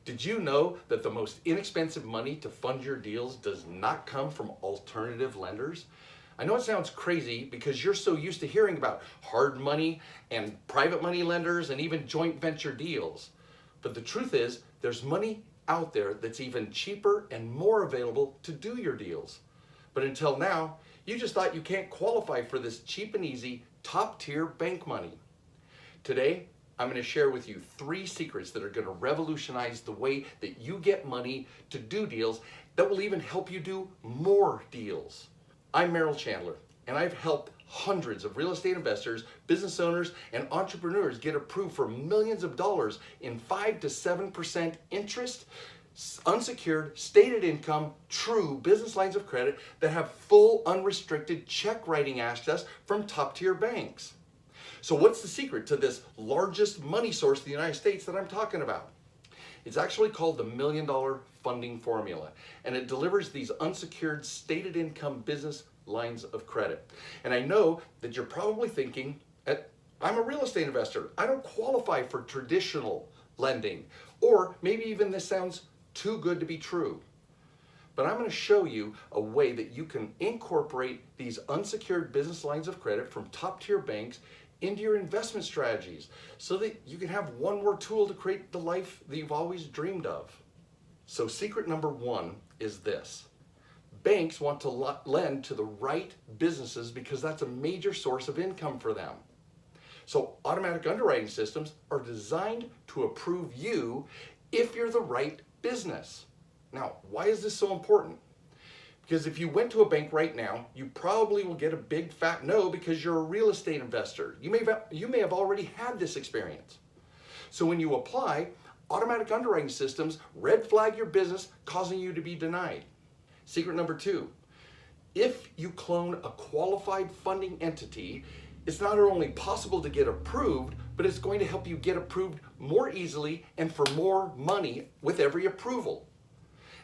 Did you know that the most inexpensive money to fund your deals does not come from alternative lenders? I know it sounds crazy because you're so used to hearing about hard money and private money lenders and even joint venture deals. But the truth is, there's money out there that's even cheaper and more available to do your deals. But until now, you just thought you can't qualify for this cheap and easy top tier bank money. Today, I'm going to share with you 3 secrets that are going to revolutionize the way that you get money to do deals that will even help you do more deals. I'm Merrill Chandler, and I've helped hundreds of real estate investors, business owners, and entrepreneurs get approved for millions of dollars in 5 to 7% interest, unsecured, stated income, true business lines of credit that have full unrestricted check writing access from top tier banks. So what's the secret to this largest money source in the United States that I'm talking about? It's actually called the $1 Million Funding Formula, and it delivers these unsecured stated income business lines of credit. And I know that you're probably thinking, I'm a real estate investor. I don't qualify for traditional lending, or maybe even this sounds too good to be true. But I'm going to show you a way that you can incorporate these unsecured business lines of credit from top tier banks into your investment strategies so that you can have one more tool to create the life that you've always dreamed of. So secret number 1 is this. Banks want to lend to the right businesses because that's a major source of income for them. So automatic underwriting systems are designed to approve you if you're the right business. Now, why is this so important? Because if you went to a bank right now, you probably will get a big fat no because you're a real estate investor. You may have already had this experience. So when you apply, automatic underwriting systems red flag your business, causing you to be denied. Secret number 2, if you clone a qualified funding entity, it's not only possible to get approved, but it's going to help you get approved more easily and for more money with every approval.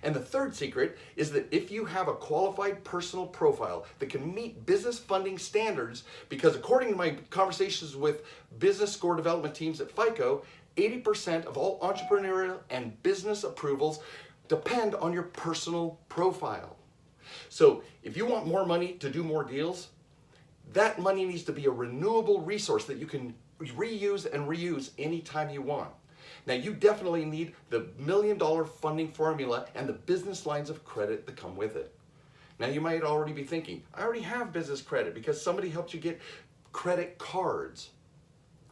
And the third secret is that if you have a qualified personal profile that can meet business funding standards, because according to my conversations with business score development teams at FICO, 80% of all entrepreneurial and business approvals depend on your personal profile. So if you want more money to do more deals, that money needs to be a renewable resource that you can reuse and reuse anytime you want. Now, you definitely need the $1 Million Funding Formula and the business lines of credit that come with it. Now, you might already be thinking, I already have business credit because somebody helped you get credit cards.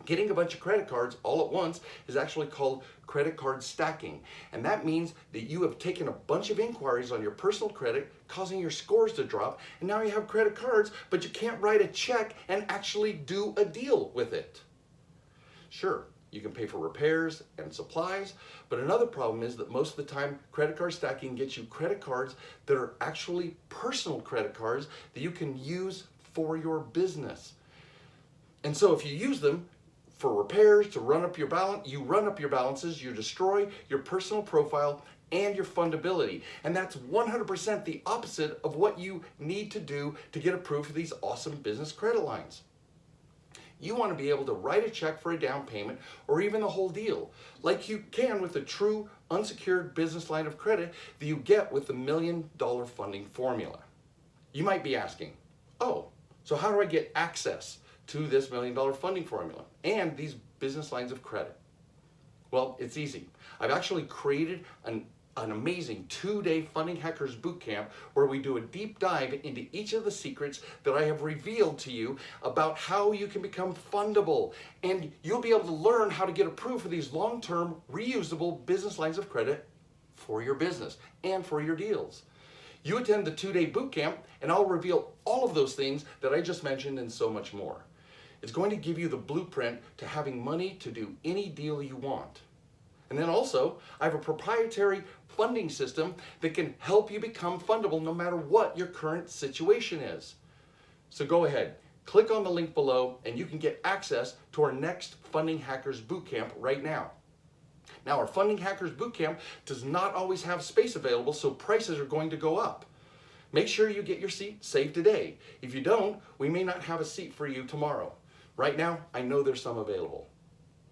Getting a bunch of credit cards all at once is actually called credit card stacking. And that means that you have taken a bunch of inquiries on your personal credit, causing your scores to drop, and now you have credit cards, but you can't write a check and actually do a deal with it. Sure, you can pay for repairs and supplies, but another problem is that most of the time credit card stacking gets you credit cards that are actually personal credit cards that you can use for your business. And so if you use them for repairs to run up your balance, you run up your balances, you destroy your personal profile and your fundability. And that's 100% the opposite of what you need to do to get approved for these awesome business credit lines. You want to be able to write a check for a down payment or even the whole deal, like you can with a true unsecured business line of credit that you get with the $1 Million Funding Formula. You might be asking, oh, so how do I get access to this $1 Million Funding Formula and these business lines of credit? Well, it's easy. I've actually created an amazing 2-day Funding Hackers Bootcamp where we do a deep dive into each of the secrets that I have revealed to you about how you can become fundable, and you'll be able to learn how to get approved for these long-term reusable business lines of credit for your business and for your deals. You attend the 2-day bootcamp and I'll reveal all of those things that I just mentioned and so much more. It's going to give you the blueprint to having money to do any deal you want. And then also, I have a proprietary funding system that can help you become fundable no matter what your current situation is. So go ahead, click on the link below and you can get access to our next Funding Hackers Bootcamp right now. Now, our Funding Hackers Bootcamp does not always have space available, so prices are going to go up. Make sure you get your seat saved today. If you don't, we may not have a seat for you tomorrow. Right now, I know there's some available.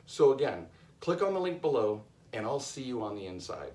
So again, click on the link below, and I'll see you on the inside.